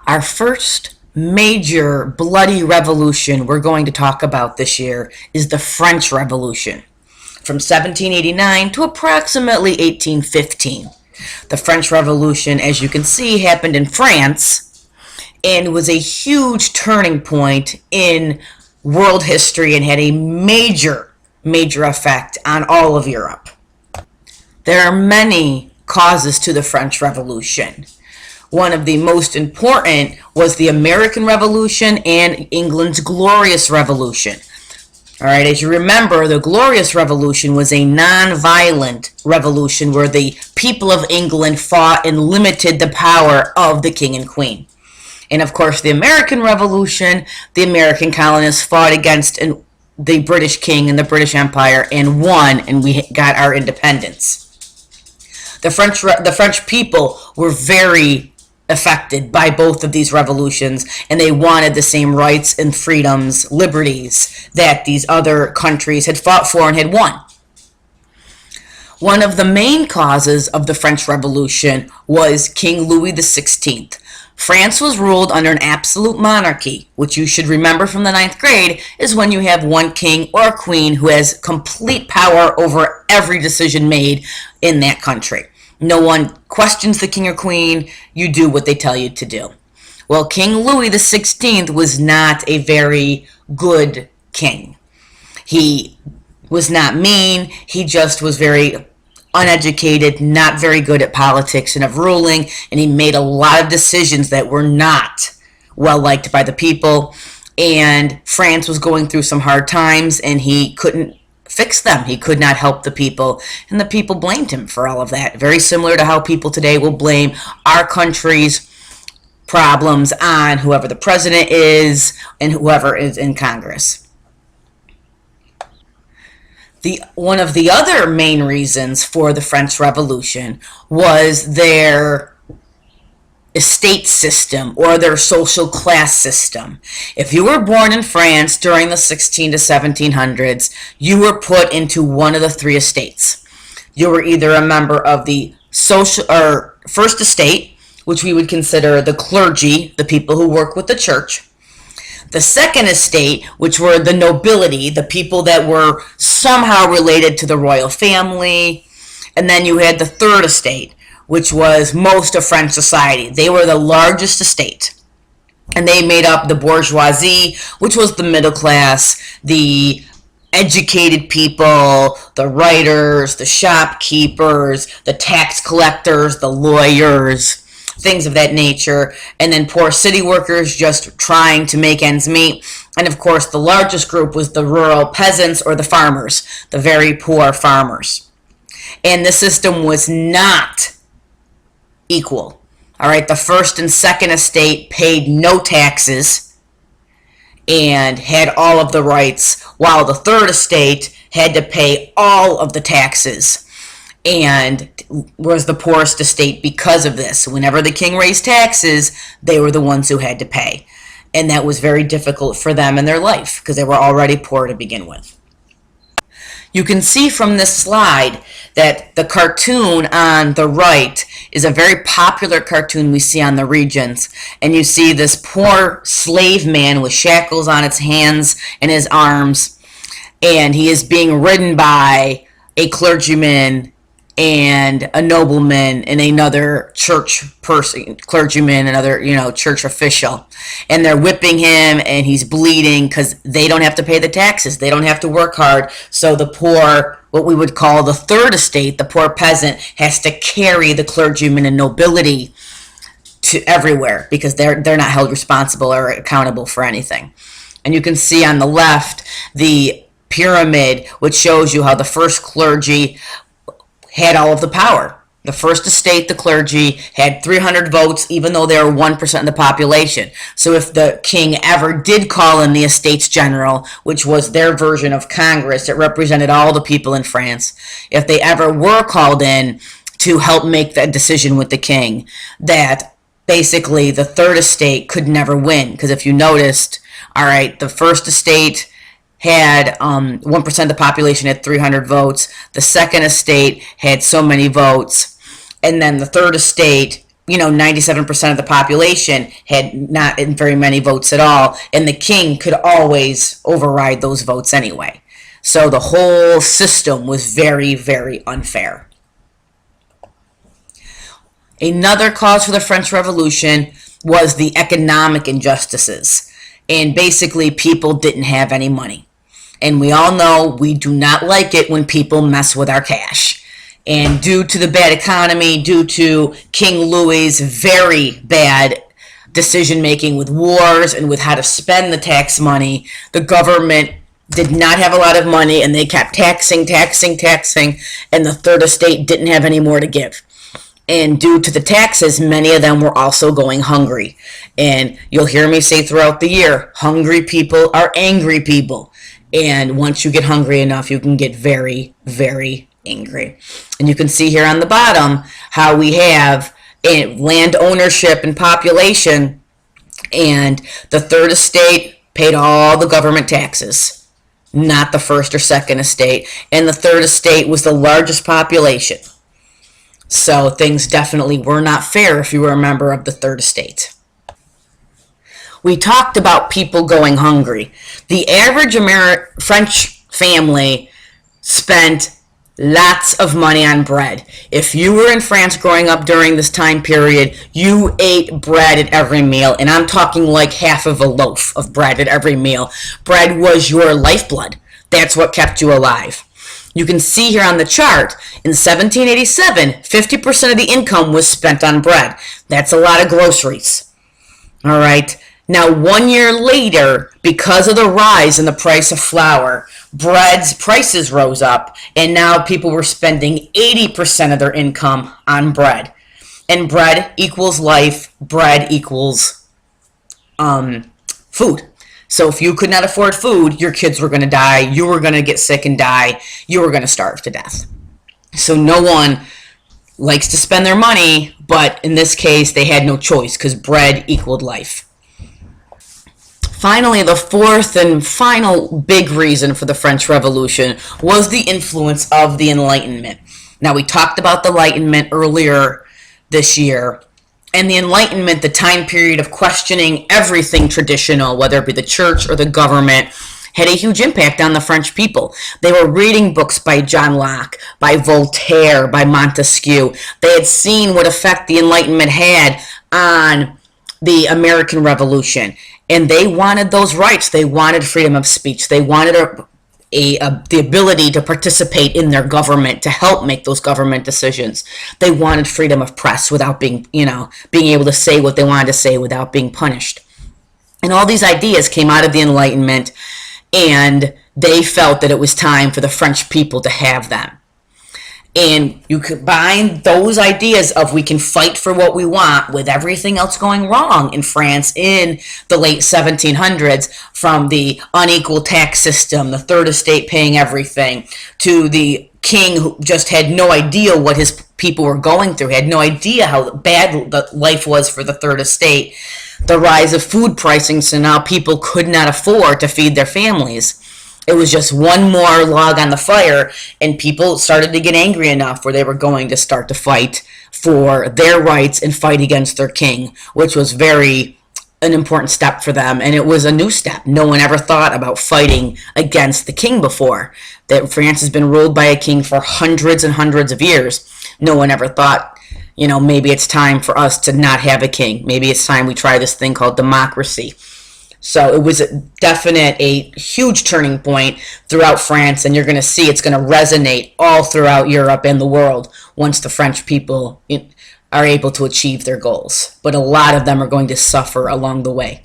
Our first major bloody revolution we're going to talk about this year is the French Revolution from 1789 to approximately 1815. The French Revolution, as you can see, happened in France and was a huge turning point in world history and had a major effect on all of Europe. There are many causes to the French Revolution. One of the most important was the American Revolution and England's Glorious Revolution. All right, as you remember, the Glorious Revolution was a non-violent revolution where the people of England fought and limited the power of the king and queen. And of course, the American Revolution, the American colonists fought against the British king and the British Empire and won, and we got our independence. The French people were very affected by both of these revolutions, and they wanted the same rights and freedoms, liberties that these other countries had fought for and had won. One of the main causes of the French Revolution was King Louis XVI. France was ruled under an absolute monarchy, which you should remember from the ninth grade is when you have one king or a queen who has complete power over every decision made in that country. No one questions the king or queen. You do what they tell you to do. Well, King Louis XVI was not a very good king. He was not mean. He just was very uneducated, not very good at politics and of ruling, and he made a lot of decisions that were not well liked by the people. And France was going through some hard times, and he couldn't fix them. He could not help the people, and the people blamed him for all of that. Very similar to how people today will blame our country's problems on whoever the president is and whoever is in Congress. One of the other main reasons for the French Revolution was their estate system or their social class system. If you were born in France during the 16 to 1700s, you were put into one of the three estates. You were either a member of the social or first estate, which we would consider the clergy, the people who work with the church. The second estate, which were the nobility, the people that were somehow related to the royal family. And then you had the third estate, which was most of French society. They were the largest estate. And they made up the bourgeoisie, which was the middle class, the educated people, the writers, the shopkeepers, the tax collectors, the lawyers, things of that nature, and then poor city workers just trying to make ends meet. And of course, the largest group was the rural peasants or the farmers, the very poor farmers. And the system was not equal. All right, the first and second estate paid no taxes and had all of the rights, while the third estate had to pay all of the taxes and was the poorest estate because of this. Whenever the king raised taxes, they were the ones who had to pay. And that was very difficult for them in their life because they were already poor to begin with. You can see from this slide that the cartoon on the right is a very popular cartoon we see on the Regents. And you see this poor slave man with shackles on his hands and his arms. And he is being ridden by a clergyman and a nobleman and another church person, clergyman, another, church official. And they're whipping him and he's bleeding because they don't have to pay the taxes. They don't have to work hard. So the poor, what we would call the third estate, the poor peasant, has to carry the clergyman and nobility to everywhere because they're not held responsible or accountable for anything. And you can see on the left the pyramid, which shows you how the first clergy had all of the power. The first estate, the clergy, had 300 votes, even though they were 1% of the population. So if the king ever did call in the Estates General, which was their version of Congress, it represented all the people in France. If they ever were called in to help make that decision with the king, that basically the third estate could never win. Because if you noticed, all right, the first estate had 1% of the population had 300 votes. The second estate had so many votes. And then the third estate 97% of the population had not very many votes at all, and the king could always override those votes anyway. So the whole system was very, very unfair. Another cause for the French Revolution was the economic injustices. And basically, people didn't have any money. And we all know we do not like it when people mess with our cash. And due to the bad economy, due to King Louis's very bad decision making with wars and with how to spend the tax money, the government did not have a lot of money, and they kept taxing, and the third estate didn't have any more to give. And due to the taxes, many of them were also going hungry. And you'll hear me say throughout the year, hungry people are angry people. And once you get hungry enough, you can get very, very angry. And you can see here on the bottom how we have land ownership and population, and the third estate paid all the government taxes, not the first or second estate. And the third estate was the largest population. So things definitely were not fair if you were a member of the third estate. We talked about people going hungry. The average French family spent lots of money on bread. If you were in France growing up during this time period, you ate bread at every meal, and I'm talking like half of a loaf of bread at every meal. Bread was your lifeblood. That's what kept you alive. You can see here on the chart, in 1787, 50% of the income was spent on bread. That's a lot of groceries. All right. Now, 1 year later, because of the rise in the price of flour, bread's prices rose up, and now people were spending 80% of their income on bread. And bread equals life. Bread equals food. So if you could not afford food, your kids were going to die, you were going to get sick and die, you were going to starve to death. So no one likes to spend their money, but in this case, they had no choice because bread equaled life. Finally, the fourth and final big reason for the French Revolution was the influence of the Enlightenment. Now, we talked about the Enlightenment earlier this year. And the Enlightenment, the time period of questioning everything traditional, whether it be the church or the government, had a huge impact on the French people. They were reading books by John Locke, by Voltaire, by Montesquieu. They had seen what effect the Enlightenment had on the American Revolution. And they wanted those rights. They wanted freedom of speech. They wanted the ability to participate in their government, to help make those government decisions. They wanted freedom of press without being able to say what they wanted to say without being punished. And all these ideas came out of the Enlightenment, and they felt that it was time for the French people to have them. And you combine those ideas of we can fight for what we want with everything else going wrong in France in the late 1700s, from the unequal tax system, the third estate paying everything, to the king who just had no idea what his people were going through, had no idea how bad the life was for the third estate, the rise of food pricing, so now people could not afford to feed their families. It was just one more log on the fire, and people started to get angry enough where they were going to start to fight for their rights and fight against their king, which was an important step for them, and it was a new step. No one ever thought about fighting against the king before. That France has been ruled by a king for hundreds and hundreds of years. No one ever thought, maybe it's time for us to not have a king. Maybe it's time we try this thing called democracy. So it was a huge turning point throughout France, and you're going to see it's going to resonate all throughout Europe and the world once the French people are able to achieve their goals. But a lot of them are going to suffer along the way.